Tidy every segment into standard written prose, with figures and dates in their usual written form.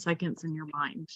seconds in your mind.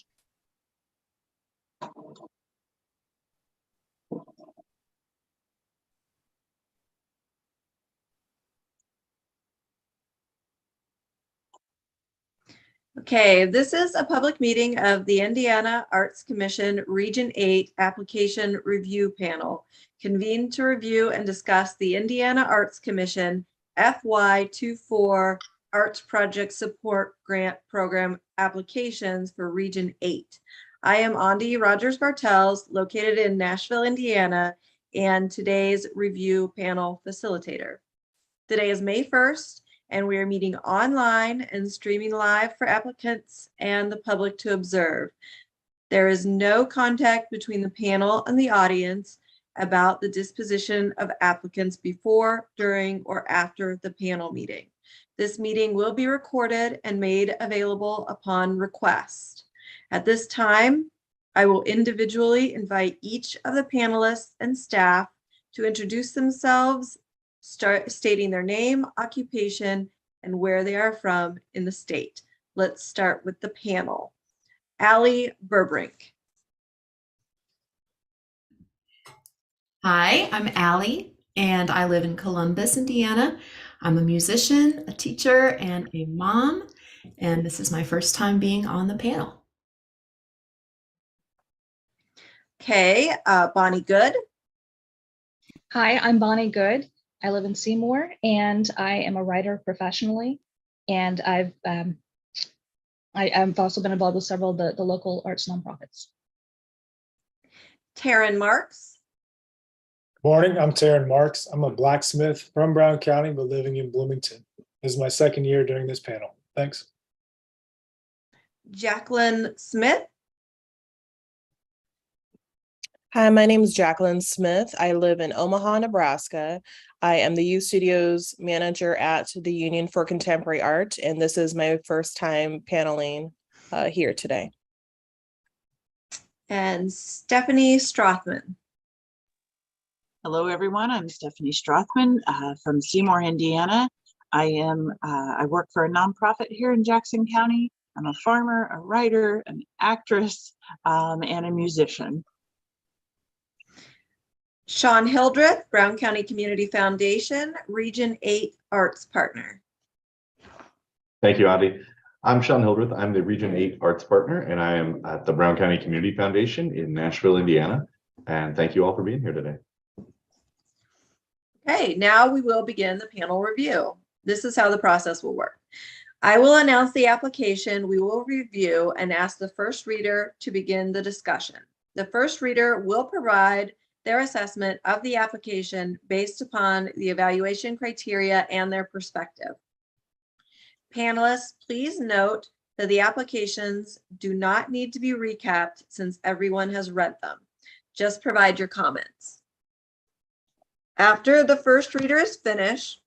Okay, this is a public meeting of the Indiana Arts Commission Region 8 Application Review Panel, convened to review and discuss the Indiana Arts Commission FY24 Arts Project Support Grant Program applications for Region 8. I am Andi Rogers-Bartels, located in Nashville, Indiana, and today's review panel facilitator. Today is May 1st, and we are meeting online and streaming live for applicants and the public to observe. There is no contact between the panel and the audience about the disposition of applicants before, during, or after the panel meeting. This meeting will be recorded and made available upon request. At this time, I will individually invite each of the panelists and staff to introduce themselves, stating their name, occupation, and where they are from in the state. Let's start with the panel. Allie Burbrink. Hi, I'm Allie, and I live in Columbus, Indiana. I'm a musician, a teacher, and a mom, and this is my first time being on the panel. Okay, Bonnie Good. Hi, I'm Bonnie Good. I live in Seymour, and I am a writer professionally. And I've also been involved with several of the local arts nonprofits. Taryn Marks. Morning, I'm Taryn Marks. I'm a blacksmith from Brown County, but living in Bloomington. This is my second year during this panel. Thanks. Jacqueline Smith. Hi, my name is Jacqueline Smith. I live in Omaha, Nebraska. I am the U Studios manager at the Union for Contemporary Art, and this is my first time paneling here today. And Stephanie Strothman. Hello, everyone. I'm Stephanie Strothman from Seymour, Indiana. I work for a nonprofit here in Jackson County. I'm a farmer, a writer, an actress, and a musician. Sean Hildreth, Brown County Community Foundation, Region 8 Arts Partner. Thank you, Andi. I'm Sean Hildreth. I'm the Region 8 Arts Partner, and I am at the Brown County Community Foundation in Nashville, Indiana. And thank you all for being here today. Okay, now we will begin the panel review. This is how the process will work. I will announce the application we will review and ask the first reader to begin the discussion. The first reader will provide their assessment of the application based upon the evaluation criteria and their perspective. Panelists, please note that the applications do not need to be recapped since everyone has read them. Just provide your comments. After the first reader is finished,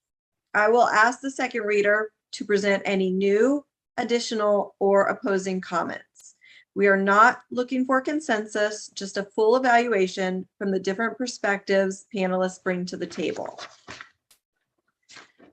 I will ask the second reader to present any new, additional, or opposing comments. We are not looking for consensus, just a full evaluation from the different perspectives panelists bring to the table.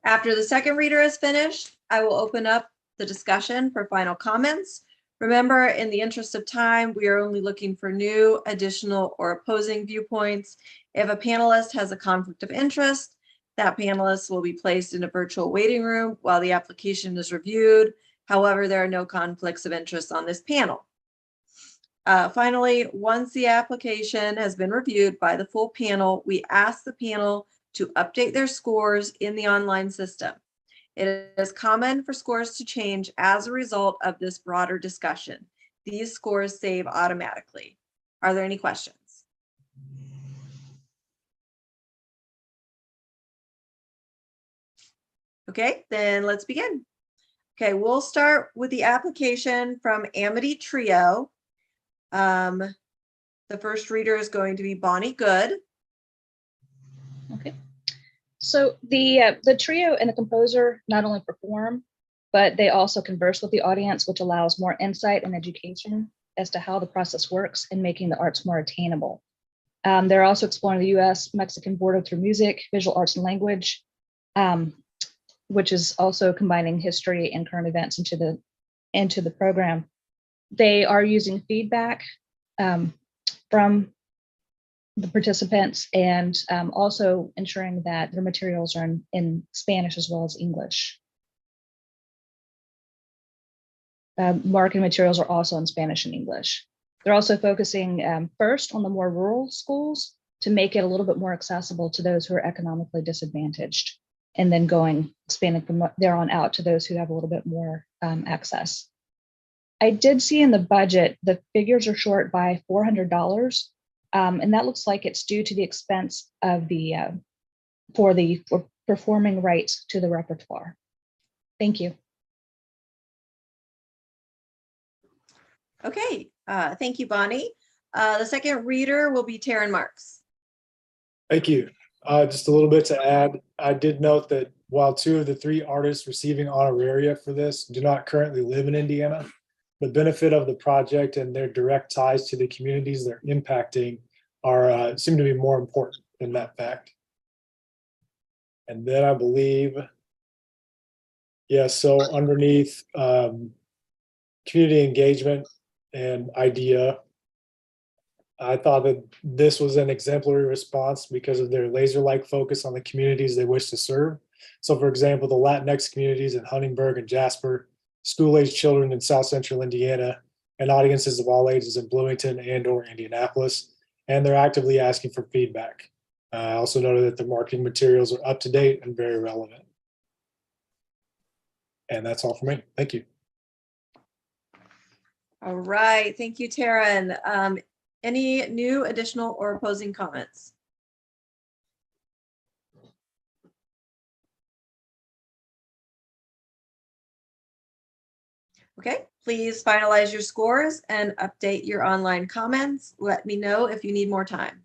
After the second reader is finished, I will open up the discussion for final comments. Remember, in the interest of time, we are only looking for new, additional, or opposing viewpoints. If a panelist has a conflict of interest, that panelist will be placed in a virtual waiting room while the application is reviewed. However, there are no conflicts of interest on this panel. Finally, once the application has been reviewed by the full panel, we ask the panel to update their scores in the online system. It is common for scores to change as a result of this broader discussion. These scores save automatically. Are there any questions? Okay, then let's begin. Okay, we'll start with the application from Amity Trio. The first reader is going to be Bonnie Good. Okay. So the trio and the composer not only perform, but they also converse with the audience, which allows more insight and education as to how the process works in making the arts more attainable. They're also exploring the U.S.-Mexican border through music, visual arts, and language, which is also combining history and current events into the program. they are using feedback from the participants and also ensuring that their materials are in Spanish as well as English. Marketing materials are also in Spanish and English. They're also focusing first on the more rural schools to make it a little bit more accessible to those who are economically disadvantaged, and then expanding from there on out to those who have a little bit more access. I did see in the budget, the figures are short by $400, and that looks like it's due to the expense of for performing rights to the repertoire. Thank you. Okay, thank you, Bonnie. The second reader will be Taryn Marks. Thank you. Just a little bit to add. I did note that while 2 of the 3 artists receiving honoraria for this do not currently live in Indiana, the benefit of the project and their direct ties to the communities they're impacting seem to be more important than that fact. And then I believe, so underneath community engagement and idea, I thought that this was an exemplary response because of their laser-like focus on the communities they wish to serve. So for example, the Latinx communities in Huntingburg and Jasper, school-aged children in South Central Indiana, and audiences of all ages in Bloomington and/or Indianapolis. And they're actively asking for feedback. I also noted that the marketing materials are up to date and very relevant. And that's all for me. Thank you. All right, thank you, Taryn. Any new, additional, or opposing comments? Okay, please finalize your scores and update your online comments. Let me know if you need more time.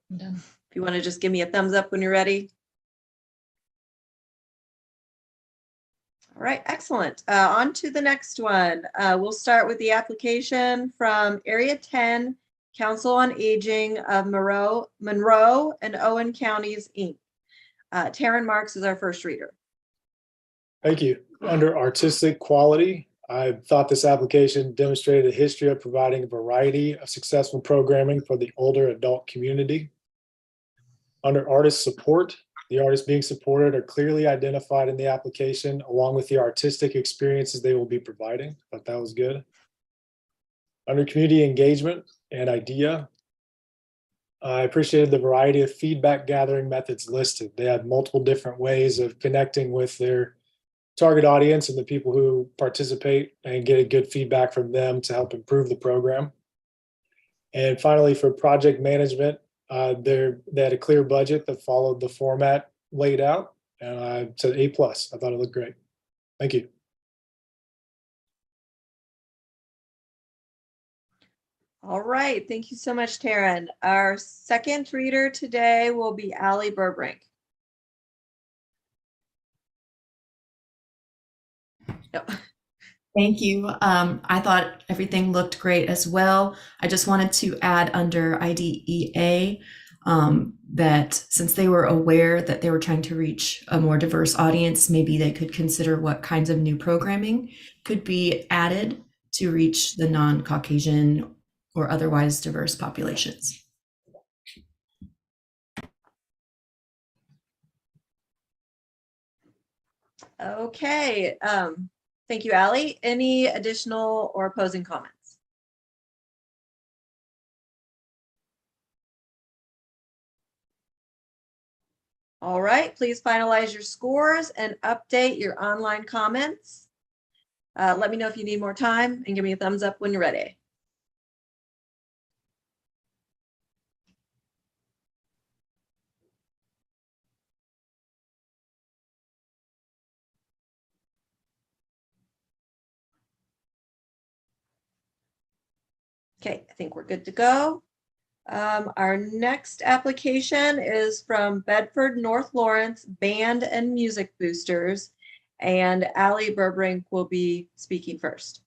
I'm done. If you want to just give me a thumbs up when you're ready. All right, excellent. On to the next one. We'll start with the application from Area 10, Council on Aging of Monroe and Owen Counties, Inc. Taryn Marks is our first reader. Thank you. Under artistic quality, I thought this application demonstrated a history of providing a variety of successful programming for the older adult community. Under artist support, the artists being supported are clearly identified in the application along with the artistic experiences they will be providing. I thought that was good. Under community engagement and idea, I appreciated the variety of feedback gathering methods listed. They had multiple different ways of connecting with their target audience and the people who participate and getting good feedback from them to help improve the program. And finally, for project management, they had a clear budget that followed the format laid out, and I said A+. I thought it looked great. Thank you. All right, thank you so much, Taryn. Our second reader today will be Allie Burbrink. No. Thank you. I thought everything looked great as well. I just wanted to add under IDEA that since they were aware that they were trying to reach a more diverse audience, maybe they could consider what kinds of new programming could be added to reach the non-Caucasian or otherwise diverse populations. Okay, thank you, Allie. Any additional or opposing comments? All right, please finalize your scores and update your online comments. Let me know if you need more time and give me a thumbs up when you're ready. Okay, I think we're good to go. Our next application is from Bedford North Lawrence Band and Music Boosters, And Allie Burbrink will be speaking first.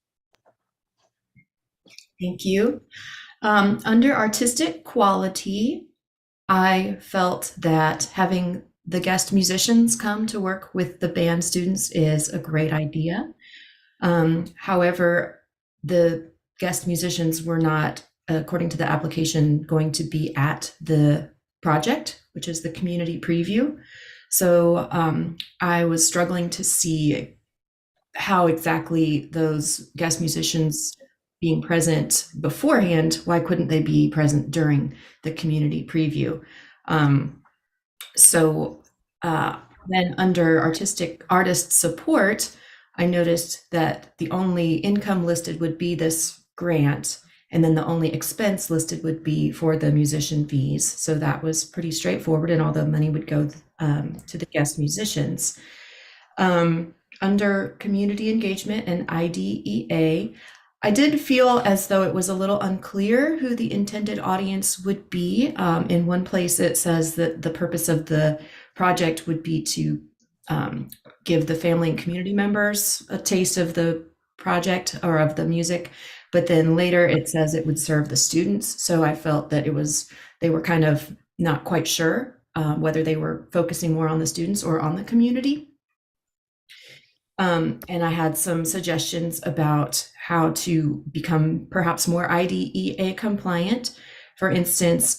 Thank you. Under artistic quality, I felt that having the guest musicians come to work with the band students is a great idea. However, the guest musicians were not, according to the application, going to be at the project, which is the community preview. So I was struggling to see how exactly those guest musicians being present beforehand, why couldn't they be present during the community preview? Then under artistic artist support, I noticed that the only income listed would be this grant, and then the only expense listed would be for the musician fees. So that was pretty straightforward, and all the money would go to the guest musicians. Under community engagement and IDEA, I did feel as though it was a little unclear who the intended audience would be. In one place, it says that the purpose of the project would be to give the family and community members a taste of the project or of the music, but then later it says it would serve the students. So I felt that they were kind of not quite sure whether they were focusing more on the students or on the community. And I had some suggestions about how to become perhaps more IDEA compliant. For instance,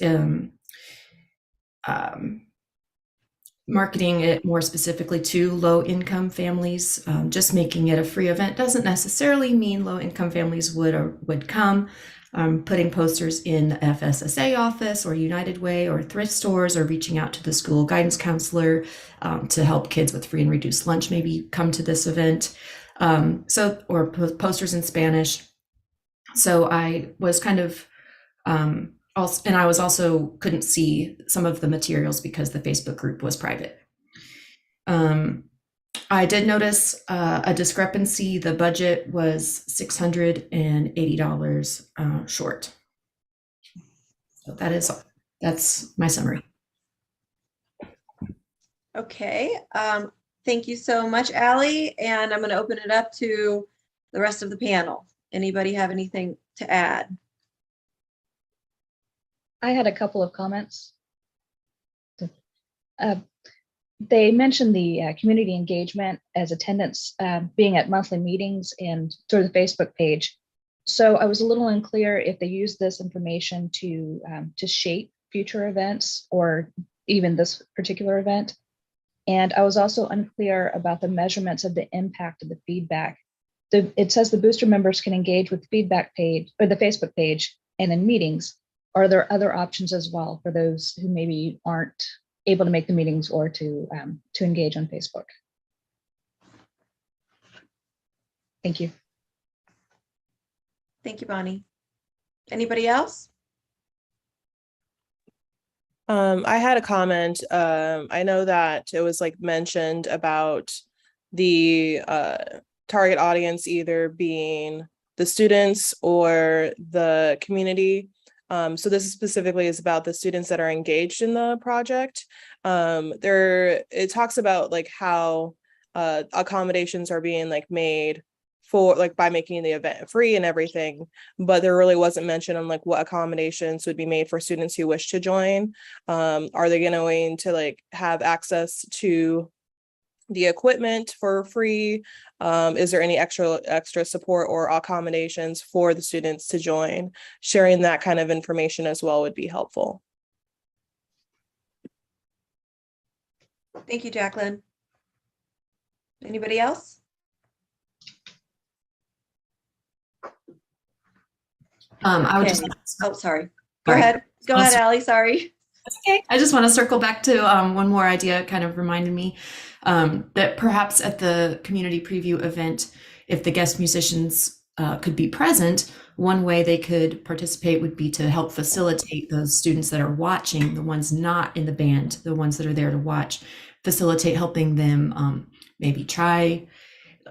marketing it more specifically to low-income families. Just making it a free event doesn't necessarily mean low-income families would come. Putting posters in the FSSA office or United Way or thrift stores, or reaching out to the school guidance counselor to help kids with free and reduced lunch maybe come to this event. Or posters in Spanish. So I was kind of and I was also couldn't see some of the materials because the Facebook group was private. I did notice a discrepancy. The budget was $680 short. So that's my summary. Okay, thank you so much, Allie. And I'm going to open it up to the rest of the panel. Anybody have anything to add? I had a couple of comments. They mentioned the community engagement as attendance being at monthly meetings and sort of the Facebook page. So I was a little unclear if they use this information to shape future events or even this particular event. And I was also unclear about the measurements of the impact of the feedback. It says the booster members can engage with the feedback page or the Facebook page and in meetings. Are there other options as well for those who maybe aren't able to make the meetings or to engage on Facebook? Thank you. Thank you, Bonnie. Anybody else? I had a comment. I know that it was like mentioned about the target audience either being the students or the community. So this specifically is about the students that are engaged in the project. It talks about like how accommodations are being like made for like by making the event free and everything, but there really wasn't mention on like what accommodations would be made for students who wish to join. Are they going to like have access to the equipment for free? Is there any extra support or accommodations for the students to join? Sharing that kind of information as well would be helpful. Thank you, Jacqueline. Anybody else? I would Okay. just Oh, sorry. Go Sorry. ahead. Go ahead, Allie. Sorry. Okay. I just want to circle back to one more idea. Kind of reminded me that perhaps at the community preview event, if the guest musicians could be present, one way they could participate would be to help facilitate those students that are watching, the ones not in the band, the ones that are there to watch, facilitate helping them maybe try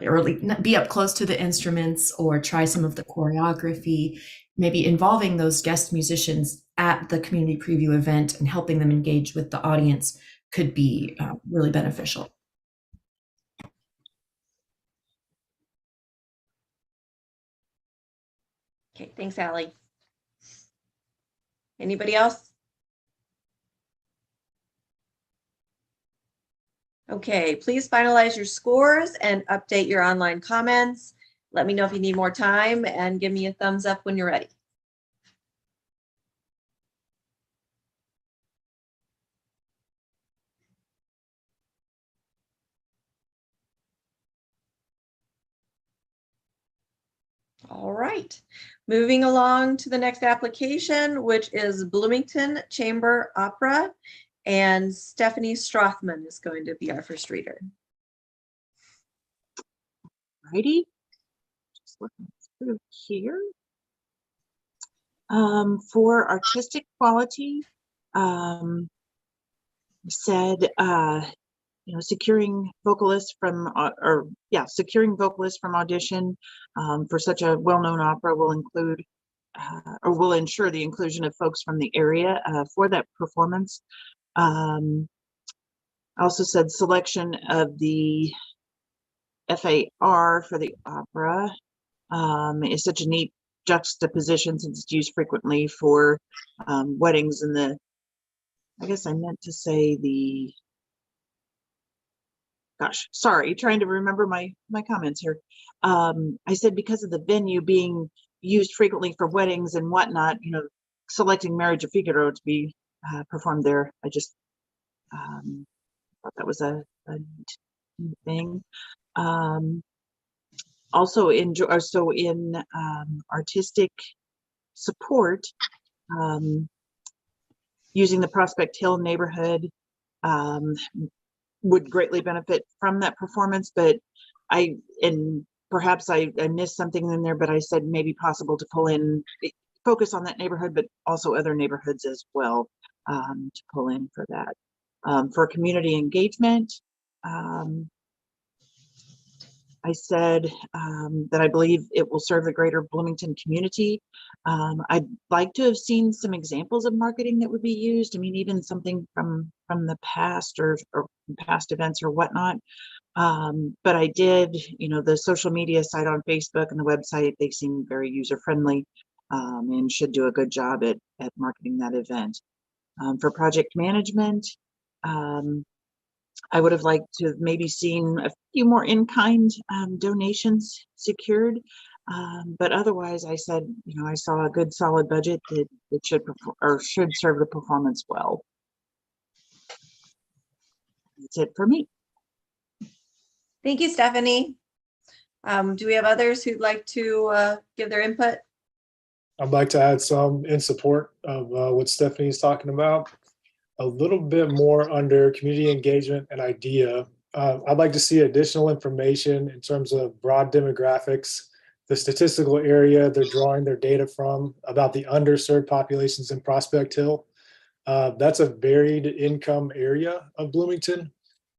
or be up close to the instruments or try some of the choreography, maybe involving those guest musicians at the community preview event and helping them engage with the audience could be really beneficial. Okay, thanks, Allie. Anybody else? Okay, please finalize your scores and update your online comments. Let me know if you need more time and give me a thumbs up when you're ready. All right, moving along to the next application, which is Bloomington Chamber Opera, and Stephanie Strothman is going to be our first reader. Righty. Just looking through here. For artistic quality, said, securing vocalists from, securing vocalists from audition for such a well-known opera will include, or will ensure the inclusion of folks from the area for that performance. I also said selection of the FAR for the opera is such a neat juxtaposition since it's used frequently for weddings and the, I guess I meant to say the, gosh, sorry, trying to remember my comments here. I said because of the venue being used frequently for weddings and whatnot, selecting Marriage of Figaro to be performed there. I just thought that was a neat thing. Also in artistic support, using the Prospect Hill neighborhood would greatly benefit from that performance, but perhaps I missed something in there, but I said maybe possible to pull in, focus on that neighborhood, but also other neighborhoods as well to pull in for that. For community engagement, I said that I believe it will serve the greater Bloomington community. I'd like to have seen some examples of marketing that would be used. I mean, even something from the past or past events or whatnot. But I did, the social media site on Facebook and the website, they seem very user-friendly and should do a good job at marketing that event. For project management, I would have liked to have maybe seen a few more in-kind donations secured. But otherwise, I said, I saw a good solid budget that should serve the performance well. That's it for me. Thank you, Stephanie. Do we have others who'd like to give their input? I'd like to add some in support of what Stephanie's talking about. A little bit more under community engagement and idea. I'd like to see additional information in terms of broad demographics, the statistical area they're drawing their data from, about the underserved populations in Prospect Hill. That's a varied income area of Bloomington.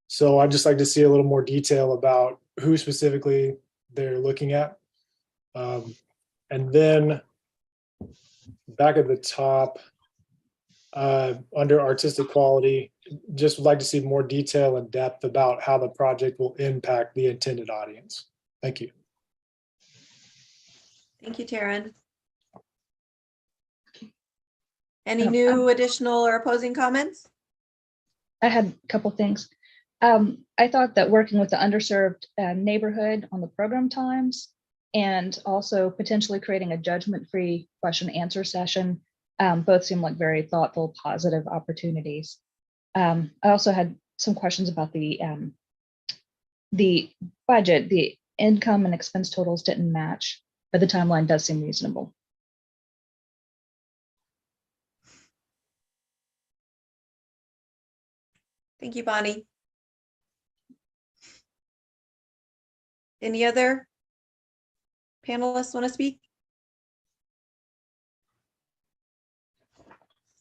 So I'd just like to see a little more detail about who specifically they're looking at. And then back at the top, under artistic quality, just would like to see more detail and depth about how the project will impact the intended audience. Thank you. Thank you, Taryn. Any new, additional, or opposing comments? I had a couple things. I thought that working with the underserved neighborhood on the program times and also potentially creating a judgment-free question and answer session both seem like very thoughtful, positive opportunities. I also had some questions about the budget. The income and expense totals didn't match, but the timeline does seem reasonable. Thank you, Bonnie. Any other panelists want to speak?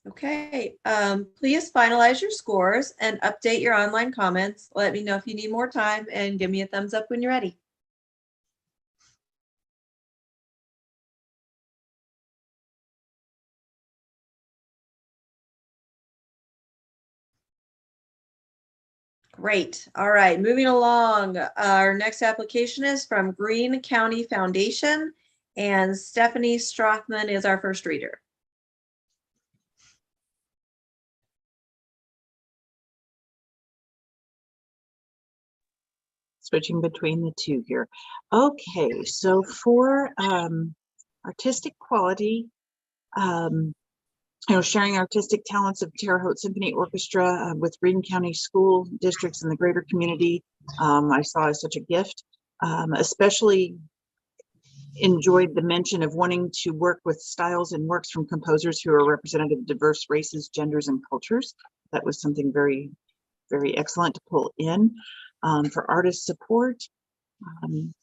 Okay, please finalize your scores and update your online comments. Let me know if you need more time and give me a thumbs up when you're ready. Great. All right, moving along. Our next application is from Greene County Foundation, And Stephanie Strothman is our first reader. Switching between the two here. Okay, so for artistic quality, sharing artistic talents of Terre Haute Symphony Orchestra with Reading County school districts and the greater community, I saw as such a gift. Especially enjoyed the mention of wanting to work with styles and works from composers who are representative of diverse races, genders, and cultures. That was something very, very excellent to pull in. For artist support,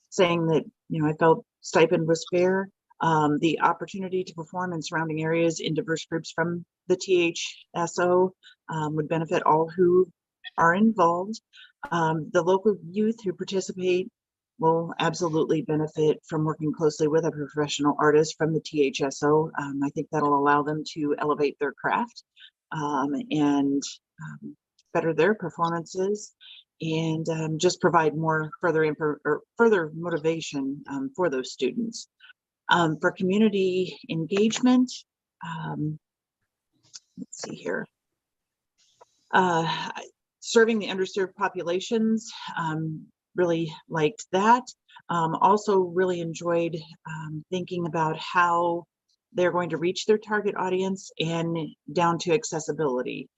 saying that, I felt stipend was fair. The opportunity to perform in surrounding areas in diverse groups from the THSO would benefit all who are involved. The local youth who participate will absolutely benefit from working closely with a professional artist from the THSO. I think that'll allow them to elevate their craft and better their performances, and just provide more further motivation for those students. For community engagement, let's see here. Serving the underserved populations, really liked that. Also really enjoyed thinking about how they're going to reach their target audience and down to accessibility.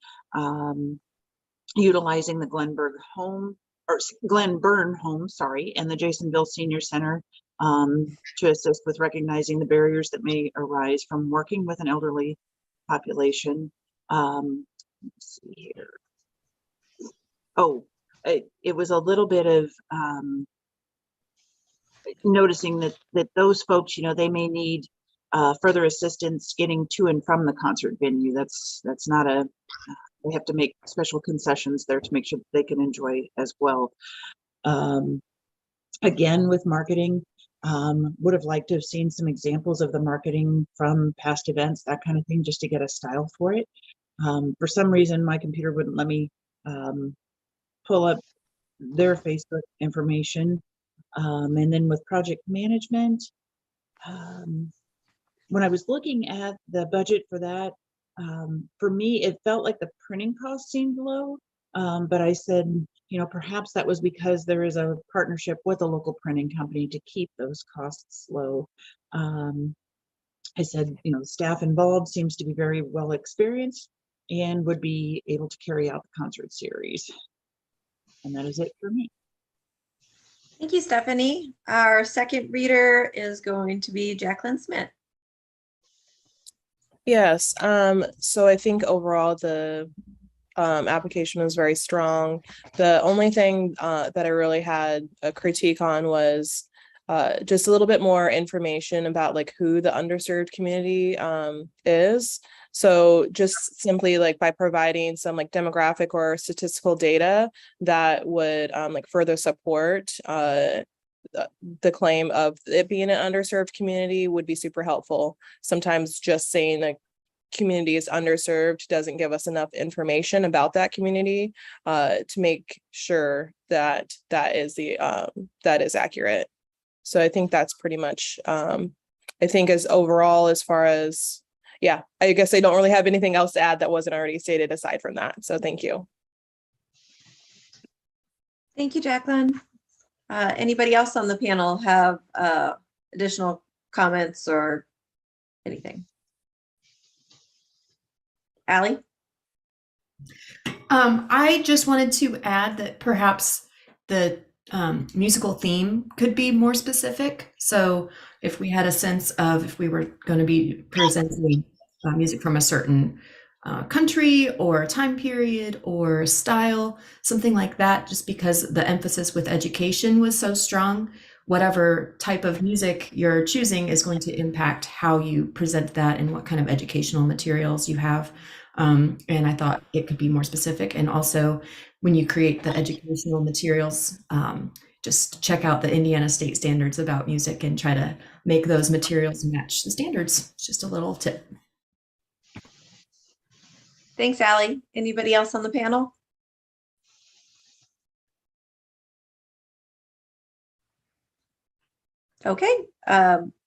Utilizing the Glen Burn home, and the Jasonville Senior Center to assist with recognizing the barriers that may arise from working with an elderly population. Let's see here. Oh, it was a little bit of noticing that those folks, they may need further assistance getting to and from the concert venue. That's not a, they have to make special concessions there to make sure that they can enjoy as well. Again, with marketing, would have liked to have seen some examples of the marketing from past events, that kind of thing, just to get a style for it. For some reason, my computer wouldn't let me pull up their Facebook information. And then with project management, when I was looking at the budget for that, for me, it felt like the printing cost seemed low, but I said, perhaps that was because there is a partnership with a local printing company to keep those costs low. I said, the staff involved seems to be very well experienced and would be able to carry out the concert series. And that is it for me. Thank you, Stephanie. Our second reader is going to be Jacqueline Smith. Yes, so I think overall the application was very strong. The only thing that I really had a critique on was just a little bit more information about like who the underserved community is. So just simply like by providing some like demographic or statistical data that would like further support the claim of it being an underserved community would be super helpful. Sometimes just saying like community is underserved doesn't give us enough information about that community to make sure that that is accurate. So I think that's pretty much I think as overall as far as, yeah, I guess I don't really have anything else to add that wasn't already stated aside from that. So thank you. Thank you, Jacqueline. Anybody else on the panel have additional comments or anything? Allie? I just wanted to add that perhaps the musical theme could be more specific. So if we had a sense of if we were going to be presenting music from a certain country or time period or style, something like that, just because the emphasis with education was so strong, whatever type of music you're choosing is going to impact how you present that and what kind of educational materials you have. And I thought it could be more specific. And also when you create the educational materials, just check out the Indiana state standards about music and try to make those materials match the standards. It's just a little tip. Thanks, Allie. Anybody else on the panel? Okay.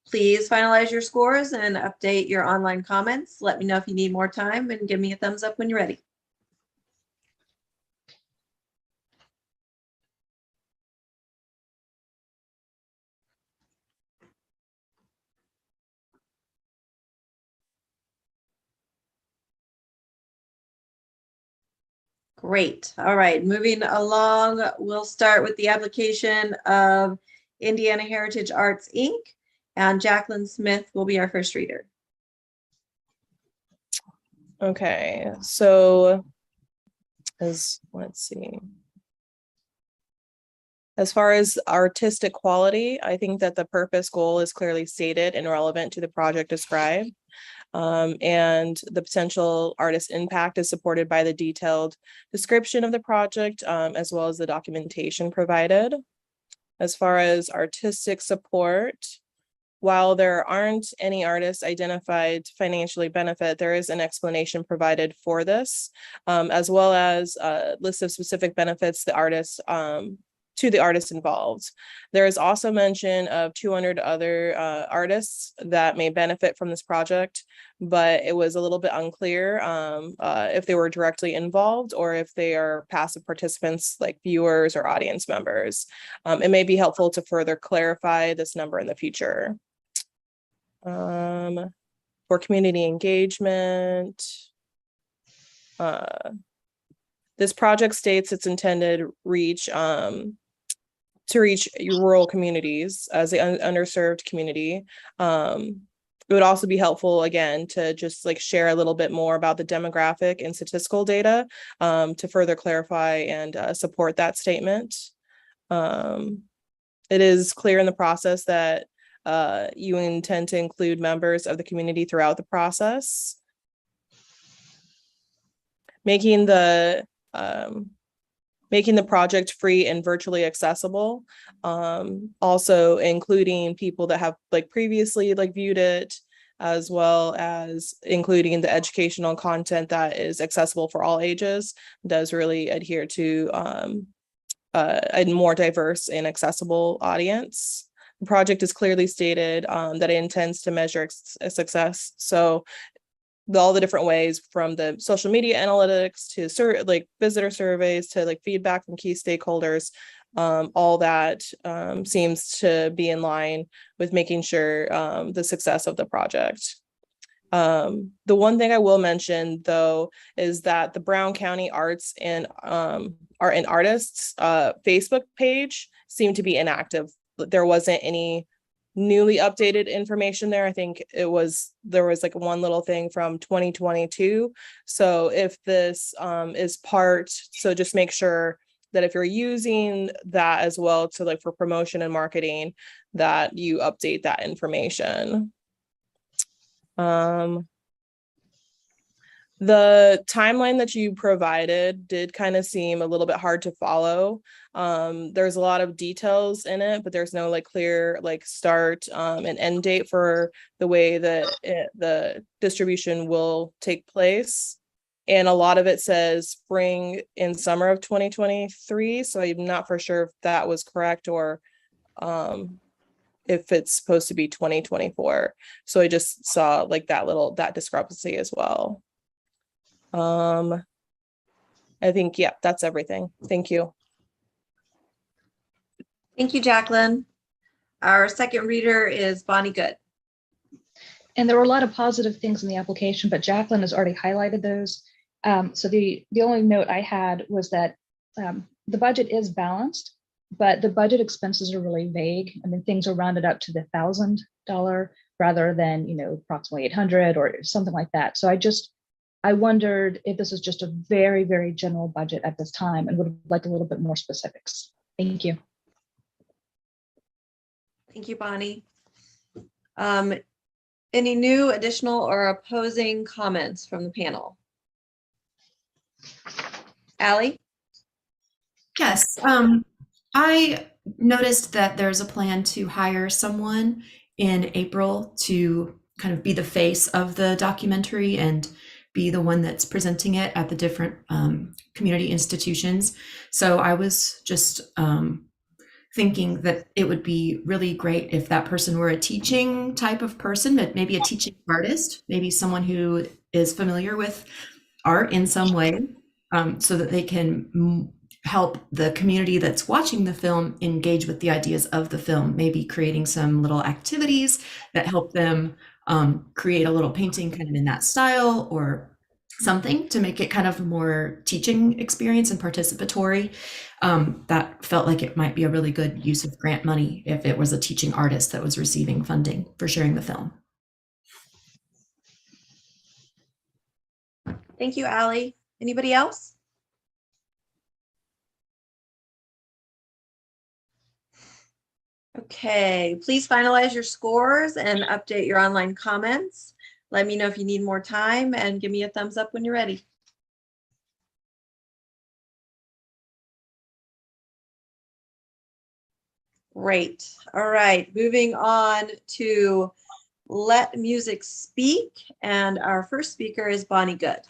Please finalize your scores and update your online comments. Let me know if you need more time and give me a thumbs up when you're ready. Great. All right, moving along, we'll start with the application of Indiana Heritage Arts, Inc. And Jacqueline Smith will be our first reader. Okay, so let's see. As far as artistic quality, I think that the purpose goal is clearly stated and relevant to the project described. And the potential artist impact is supported by the detailed description of the project, as well as the documentation provided. As far as artistic support, while there aren't any artists identified to financially benefit, there is an explanation provided for this, as well as a list of specific benefits the artist to the artists involved. There is also mention of 200 other artists that may benefit from this project, but it was a little bit unclear if they were directly involved or if they are passive participants like viewers or audience members. It may be helpful to further clarify this number in the future. For community engagement, this project states its intended reach to reach rural communities as the underserved community. It would also be helpful, again, to just like share a little bit more about the demographic and statistical data to further clarify and support that statement. It is clear in the process that you intend to include members of the community throughout the process. Making the project free and virtually accessible, also including people that have like previously like viewed it, as well as including the educational content that is accessible for all ages, does really adhere to a more diverse and accessible audience. The project is clearly stated that it intends to measure success. So all the different ways, from the social media analytics to like visitor surveys to like feedback from key stakeholders, all that seems to be in line with making sure the success of the project. The one thing I will mention though is that the Brown County Arts and Art and Artists Facebook page seemed to be inactive. There wasn't any newly updated information there. I think there was like one little thing from 2022. So if this is so just make sure that if you're using that as well to like for promotion and marketing, that you update that information. The timeline that you provided did kind of seem a little bit hard to follow. There's a lot of details in it, but there's no like clear like start and end date for the way that the distribution will take place. And a lot of it says spring and summer of 2023. So I'm not for sure if that was correct or if it's supposed to be 2024. So I just saw like that discrepancy as well. I think, yeah, that's everything. Thank you. Thank you, Jacqueline. Our second reader is Bonnie Good. And there were a lot of positive things in the application, but Jacqueline has already highlighted those. So the only note I had was that the budget is balanced, but the budget expenses are really vague. I mean, things are rounded up to the $1,000 rather than, approximately 800 or something like that. So I wondered if this is just a very, very general budget at this time and would like a little bit more specifics. Thank you. Thank you, Bonnie. Any new, additional, or opposing comments from the panel? Allie? Yes, I noticed that there's a plan to hire someone in April to kind of be the face of the documentary and be the one that's presenting it at the different community institutions. So I was just thinking that it would be really great if that person were a teaching type of person, but maybe a teaching artist, maybe someone who is familiar with art in some way, so that they can help the community that's watching the film engage with the ideas of the film, maybe creating some little activities that help them create a little painting kind of in that style or something to make it kind of more teaching experience and participatory. That felt like it might be a really good use of grant money if it was a teaching artist that was receiving funding for sharing the film. Thank you, Allie. Anybody else? Okay, please finalize your scores and update your online comments. Let me know if you need more time and give me a thumbs up when you're ready. Great. All right, moving on to Let Music Speak. And our first speaker is Bonnie Good.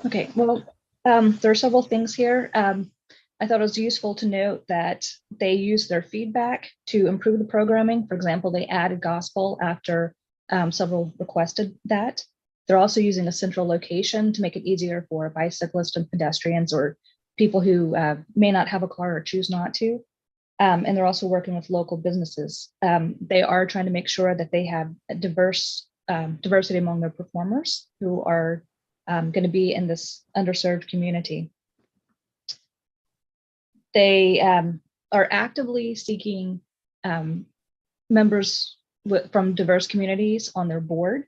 Okay, well, there are several things here. I thought it was useful to note that they use their feedback to improve the programming. For example, they added gospel after several requested that. They're also using a central location to make it easier for bicyclists and pedestrians or people who may not have a car or choose not to. And they're also working with local businesses. They are trying to make sure that they have a diversity among their performers who are going to be in this underserved community. They are actively seeking members from diverse communities on their board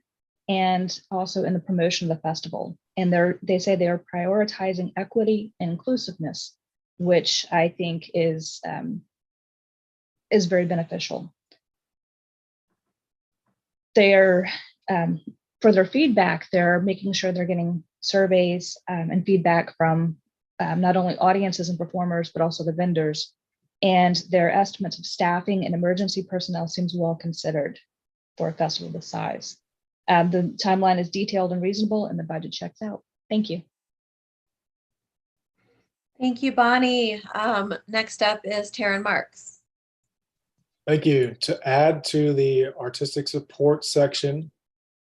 and also in the promotion of the festival. And they say they are prioritizing equity and inclusiveness, which I think is very beneficial. They're for their feedback, they're making sure they're getting surveys and feedback from not only audiences and performers, but also the vendors. And their estimates of staffing and emergency personnel seems well considered for a festival this size. The timeline is detailed and reasonable, and the budget checks out. Thank you. Thank you, Bonnie. Next up is Taryn Marks. Thank you. To add to the artistic support section,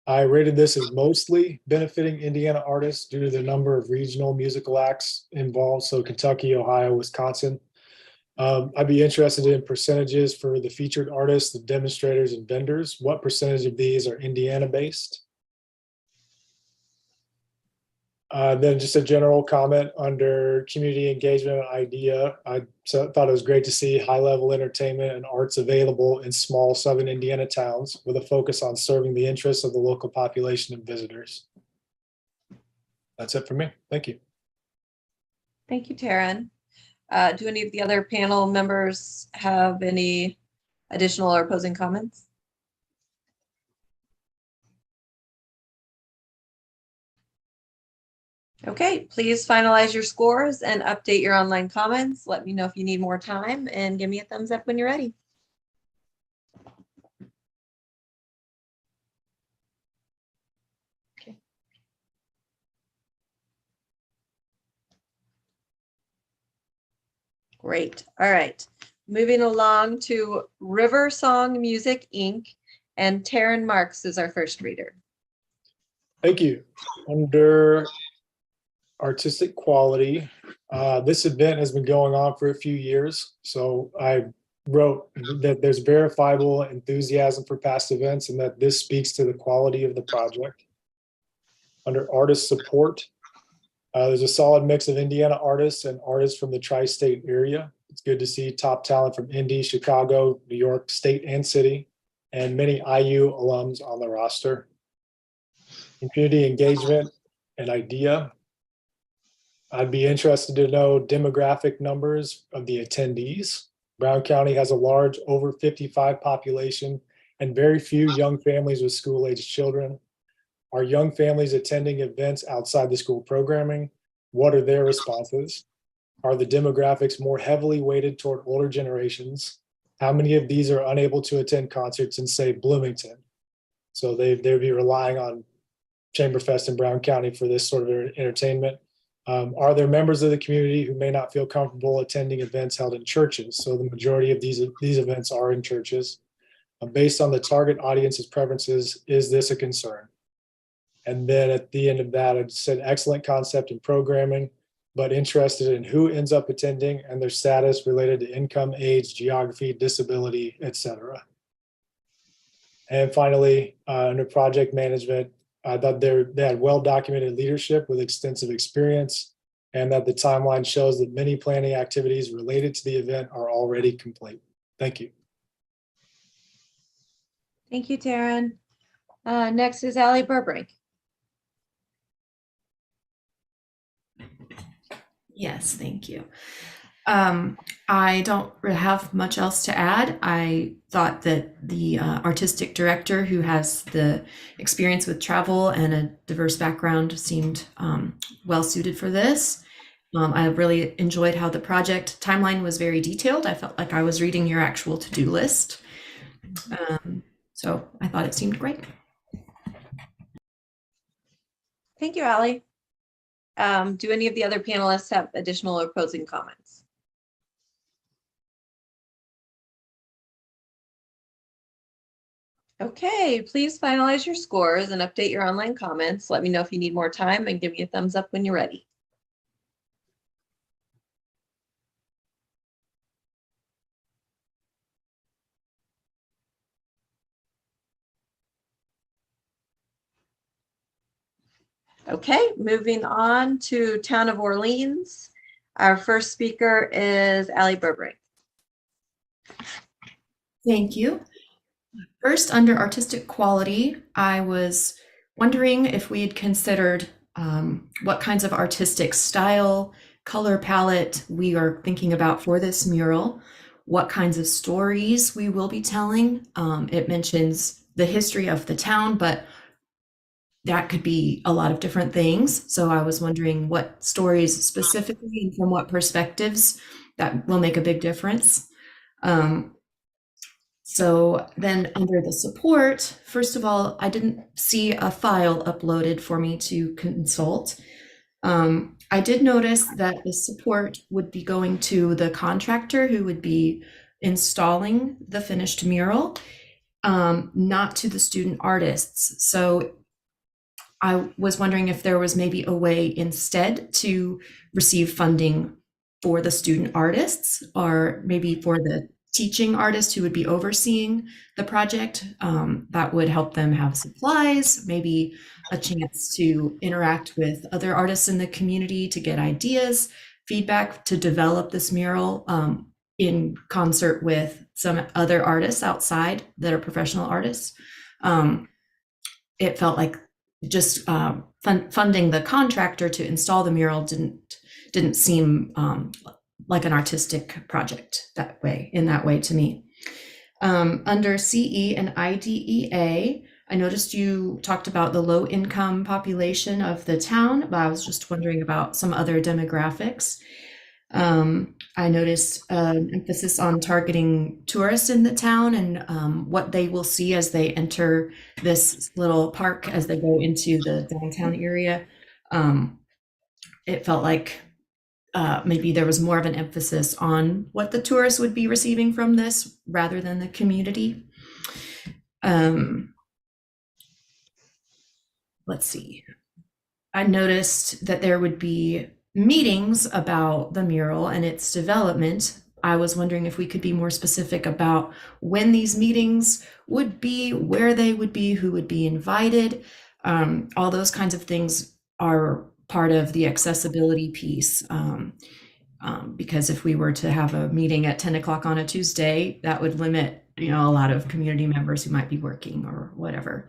I rated this as mostly benefiting Indiana artists due to the number of regional musical acts involved. So Kentucky, Ohio, Wisconsin. I'd be interested in percentages for the featured artists, the demonstrators, and vendors. What percentage of these are Indiana-based? Then just a general comment under community engagement idea. I thought it was great to see high-level entertainment and arts available in small Southern Indiana towns with a focus on serving the interests of the local population and visitors. That's it for me. Thank you. Thank you, Taryn. Do any of the other panel members have any additional or opposing comments? Okay, please finalize your scores and update your online comments. Let me know if you need more time and give me a thumbs up when you're ready. Okay. Great. All right. Moving along to RiverSong Music, Inc. And Taryn Marks is our first reader. Thank you. Under artistic quality, this event has been going on for a few years. So I wrote that there's verifiable enthusiasm for past events and that this speaks to the quality of the project. Under artist support, there's a solid mix of Indiana artists and artists from the tri-state area. It's good to see top talent from Indy, Chicago, New York State and City, and many IU alums on the roster. In community engagement and idea, I'd be interested to know demographic numbers of the attendees. Brown County has a large over 55 population and very few young families with school-aged children. Are young families attending events outside the school programming? What are their responses? Are the demographics more heavily weighted toward older generations? How many of these are unable to attend concerts in, say, Bloomington? So they'd be relying on Chamberfest in Brown County for this sort of entertainment. Are there members of the community who may not feel comfortable attending events held in churches? So the majority of these events are in churches. Based on the target audience's preferences, is this a concern? And then at the end of that, it said excellent concept and programming, but interested in who ends up attending and their status related to income, age, geography, disability, etc. And finally, under project management, I thought they had well-documented leadership with extensive experience, and that the timeline shows that many planning activities related to the event are already complete. Thank you. Thank you, Taryn. Next is Allie Burbrink. Yes, thank you. I don't really have much else to add. I thought that the artistic director, who has the experience with travel and a diverse background, seemed well suited for this. I really enjoyed how the project timeline was very detailed. I felt like I was reading your actual to-do list. So I thought it seemed great. Thank you, Allie. Do any of the other panelists have additional or closing comments? Okay, please finalize your scores and update your online comments. Let me know if you need more time and give me a thumbs up when you're ready. Okay, moving on to Town of Orleans. Our first speaker is Allie Burbrink. Thank you. First, under artistic quality, I was wondering if we had considered what kinds of artistic style, color palette we are thinking about for this mural, what kinds of stories we will be telling. It mentions the history of the town, but that could be a lot of different things. So I was wondering what stories specifically and from what perspectives that will make a big difference. So then under the support, first of all, I didn't see a file uploaded for me to consult. I did notice that the support would be going to the contractor who would be installing the finished mural, not to the student artists. So I was wondering if there was maybe a way instead to receive funding for the student artists, or maybe for the teaching artist who would be overseeing the project. That would help them have supplies, maybe a chance to interact with other artists in the community to get ideas, feedback to develop this mural in concert with some other artists outside that are professional artists. It felt like just funding the contractor to install the mural didn't seem like an artistic project in that way to me. Under CE and IDEA, I noticed you talked about the low income population of the town, but I was just wondering about some other demographics. I noticed an emphasis on targeting tourists in the town and what they will see as they enter this little park as they go into the downtown area. It felt like maybe there was more of an emphasis on what the tourists would be receiving from this rather than the community. Let's see. I noticed that there would be meetings about the mural and its development. I was wondering if we could be more specific about when these meetings would be, where they would be, who would be invited. All those kinds of things are part of the accessibility piece. Because if we were to have a meeting at 10 o'clock on a Tuesday, that would limit, a lot of community members who might be working or whatever.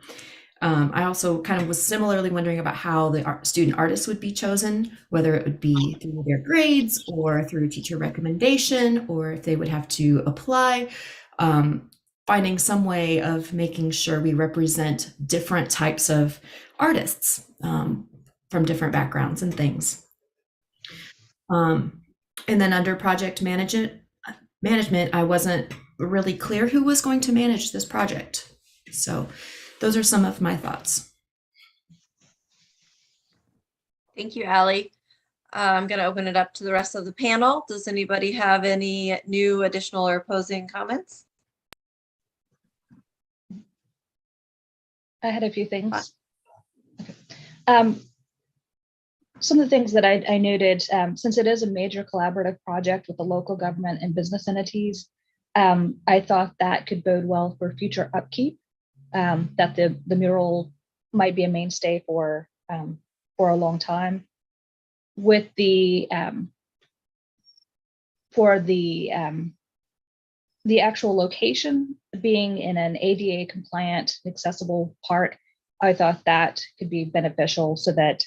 I also kind of was similarly wondering about how the student artists would be chosen, whether it would be through their grades or through teacher recommendation, or if they would have to apply. Finding some way of making sure we represent different types of artists from different backgrounds and things. And then under project management, I wasn't really clear who was going to manage this project. So those are some of my thoughts. Thank you, Allie. I'm going to open it up to the rest of the panel. Does anybody have any new, additional, or opposing comments? I had a few things. Okay. Some of the things that I noted, since it is a major collaborative project with the local government and business entities, I thought that could bode well for future upkeep, that the mural might be a mainstay for a long time. With the actual location being in an ADA compliant, accessible park, I thought that could be beneficial so that,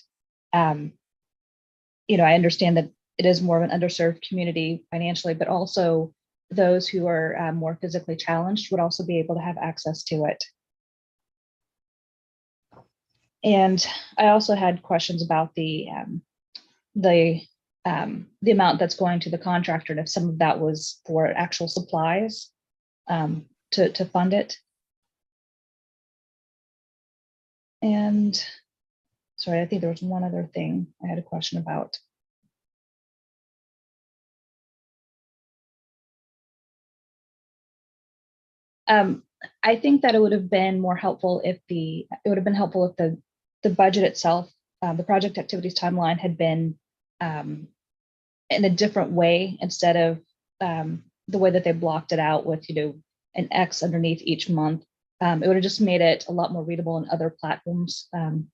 I understand that it is more of an underserved community financially, but also those who are more physically challenged would also be able to have access to it. And I also had questions about the amount that's going to the contractor, and if some of that was for actual supplies to fund it. And sorry, I think there was one other thing I had a question about. I think that it would have been more helpful if the budget itself, the project activities timeline had been in a different way instead of the way that they blocked it out with, an X underneath each month. It would have just made it a lot more readable in other platforms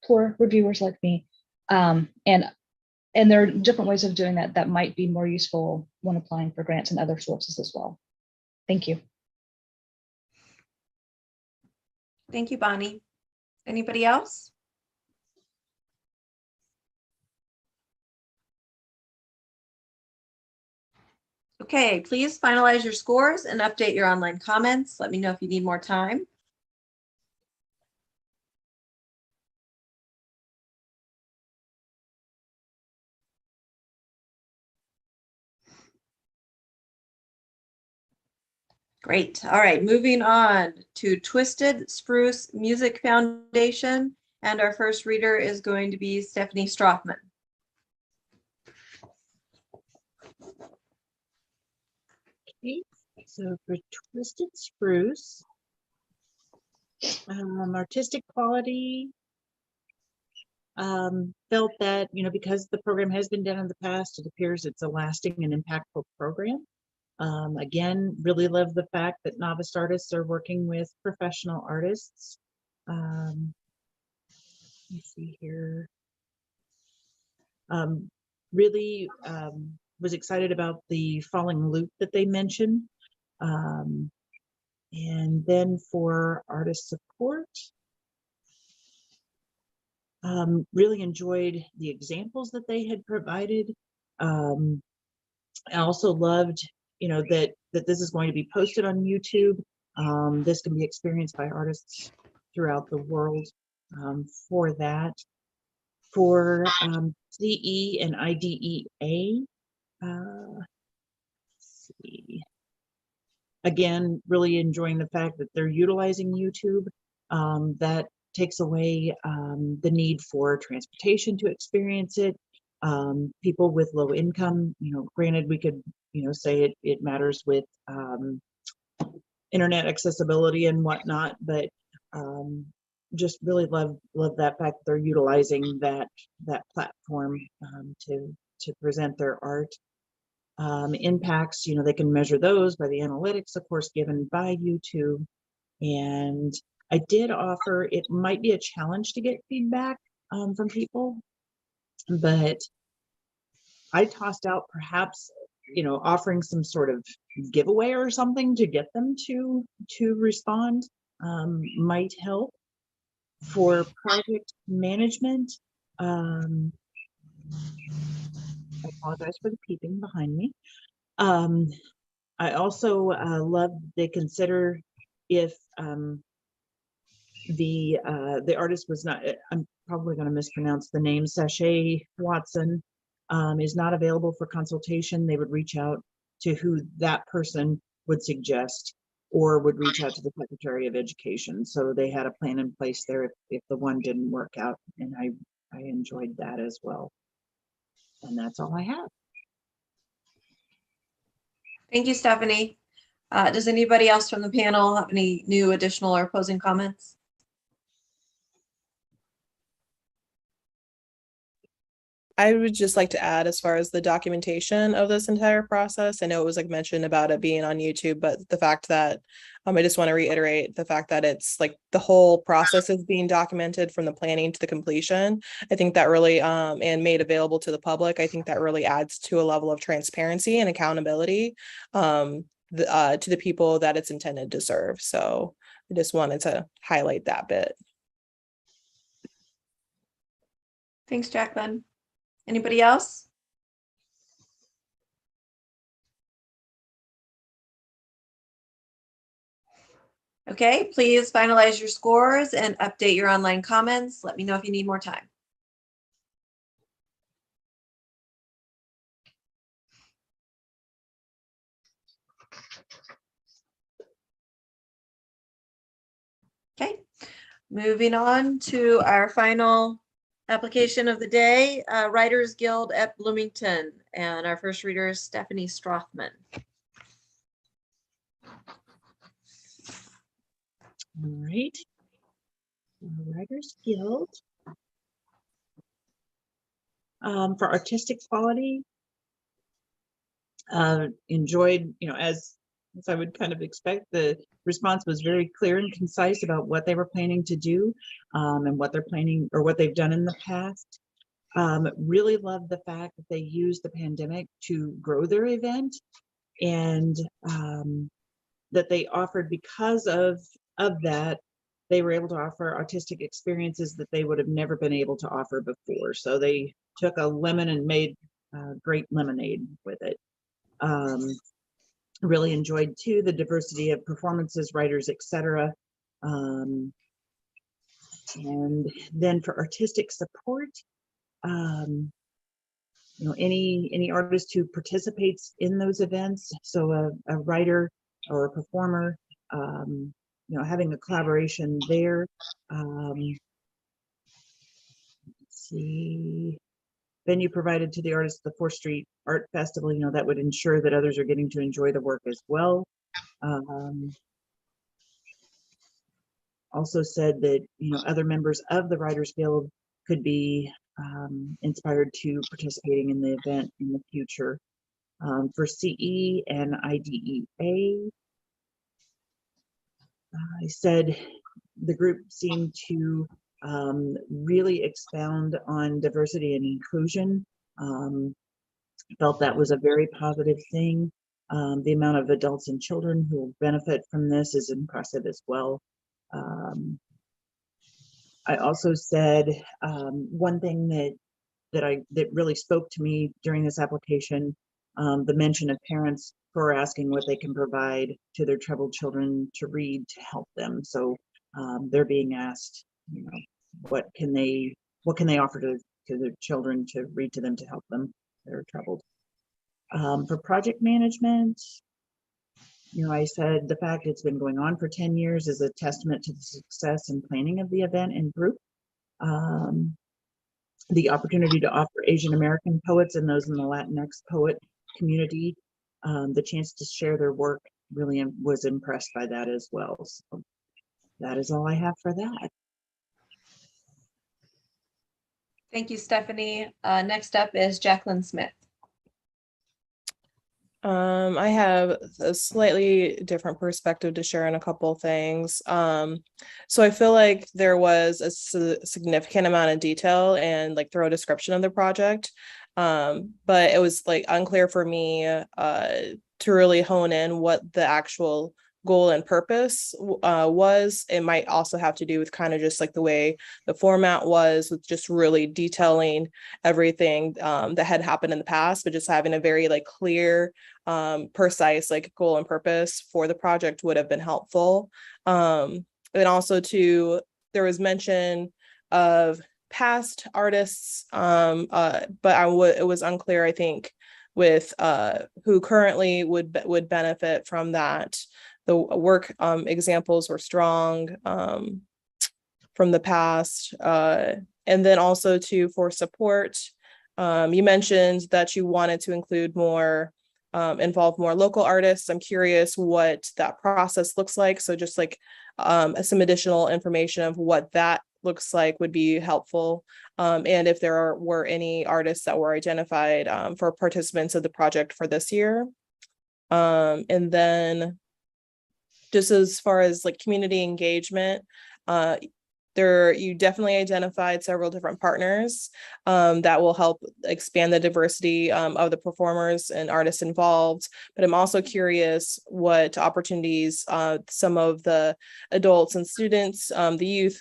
for reviewers like me. And there are different ways of doing that that might be more useful when applying for grants and other sources as well. Thank you. Thank you, Bonnie. Anybody else? Okay, please finalize your scores and update your online comments. Let me know if you need more time. Great. All right, moving on to Twisted Spruce Music Foundation. And our first reader is going to be Stephanie Strothman. Okay, so for Twisted Spruce, artistic quality, felt that, because the program has been done in the past, it appears it's a lasting and impactful program. Again, really love the fact that novice artists are working with professional artists. Let me see here. Really was excited about the falling loop that they mentioned. And then for artist support, really enjoyed the examples that they had provided. I also loved, that this is going to be posted on YouTube. This can be experienced by artists throughout the world. For that, for CE and IDEA, let's see. Again, really enjoying the fact that they're utilizing YouTube. That takes away the need for transportation to experience it. People with low income, granted, we could, say it matters with internet accessibility and whatnot, but just really love that fact that they're utilizing that platform to present their art. Impacts, they can measure those by the analytics, of course, given by YouTube. And I did offer, it might be a challenge to get feedback from people, but I tossed out perhaps, offering some sort of giveaway or something to get them to respond might help. For project management, I apologize for the peeping behind me. I also love they consider if the artist was not, I'm probably going to mispronounce the name, Sashay Watson, is not available for consultation, they would reach out to who that person would suggest, or would reach out to the Secretary of Education. So they had a plan in place there if the one didn't work out, and I enjoyed that as well. And that's all I have. Thank you, Stephanie. Does anybody else from the panel have any new, additional, or opposing comments? I would just like to add, as far as the documentation of this entire process, I know it was like mentioned about it being on YouTube, but the fact that I just want to reiterate the fact that it's like the whole process is being documented from the planning to the completion. I think that really and made available to the public. I think that really adds to a level of transparency and accountability to the people that it's intended to serve. So I just wanted to highlight that bit. Thanks, Jacqueline. Anybody else? Okay, please finalize your scores and update your online comments. Let me know if you need more time. Okay, moving on to our final application of the day, Writers Guild at Bloomington. And our first reader is Stephanie Strothman. All right. Writers Guild. For artistic quality, enjoyed, as I would kind of expect, the response was very clear and concise about what they were planning to do and what they're planning or what they've done in the past. Really loved the fact that they used the pandemic to grow their event, and that they offered, because of that, they were able to offer artistic experiences that they would have never been able to offer before. So they took a lemon and made great lemonade with it. Really enjoyed too the diversity of performances, writers, etc. And then for artistic support, any artist who participates in those events, so a writer or a performer, having a collaboration there. Let's see, venue provided to the artists at the 4th Street Art Festival, that would ensure that others are getting to enjoy the work as well. Also said that, other members of the Writers Guild could be inspired to participating in the event in the future. For CE and IDEA, I said the group seemed to really expound on diversity and inclusion. Felt that was a very positive thing. The amount of adults and children who will benefit from this is impressive as well. I also said one thing that really spoke to me during this application, the mention of parents who are asking what they can provide to their troubled children to read to help them. So they're being asked, what can they offer to their children to read to them to help them that are troubled. For project management, I said the fact it's been going on for 10 years is a testament to the success and planning of the event and group. The opportunity to offer Asian American poets and those in the Latinx poet community the chance to share their work, really was impressed by that as well. So that is all I have for that. Thank you, Stephanie. Next up is Jacqueline Smith. I have a slightly different perspective to share on a couple of things. So I feel like there was a significant amount of detail and like thorough description of the project. But it was like unclear for me to really hone in what the actual goal and purpose was. It might also have to do with kind of just like the way the format was, with just really detailing everything that had happened in the past, but just having a very like clear, precise like goal and purpose for the project would have been helpful. And also too, there was mention of past artists, but it was unclear, I think, with who currently would benefit from that. The work examples were strong from the past. And then also too, for support, You mentioned that you wanted to include more, involve more local artists. I'm curious what that process looks like. So just like some additional information of what that looks like would be helpful. And if there were any artists that were identified for participants of the project for this year. And then just as far as like community engagement, you definitely identified several different partners that will help expand the diversity of the performers and artists involved. But I'm also curious what opportunities some of the adults and students, the youth,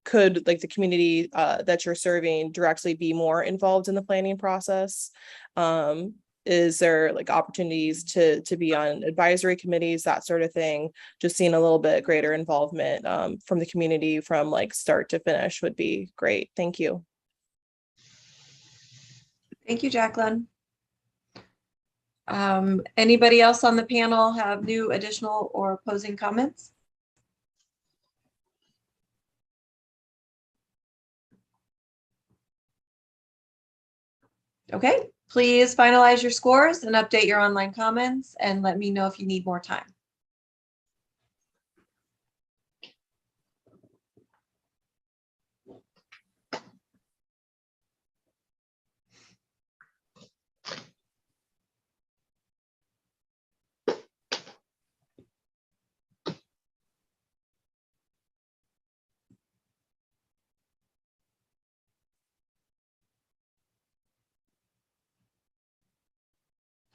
could, like the community that you're serving, directly be more involved in the planning process. Is there like opportunities to be on advisory committees, that sort of thing? Just seeing a little bit greater involvement from the community from like start to finish would be great. Thank you. Thank you, Jacqueline. Anybody else on the panel have new, additional, or opposing comments? Okay, please finalize your scores and update your online comments and let me know if you need more time.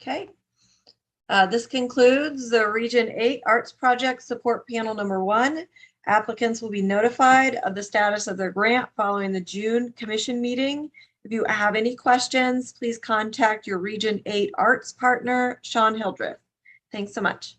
Okay. This concludes the Region 8 Arts Project Support Panel number 1. Applicants will be notified of the status of their grant following the June commission meeting. If you have any questions, please contact your Region 8 Arts partner, Sean Hildreth. Thanks so much.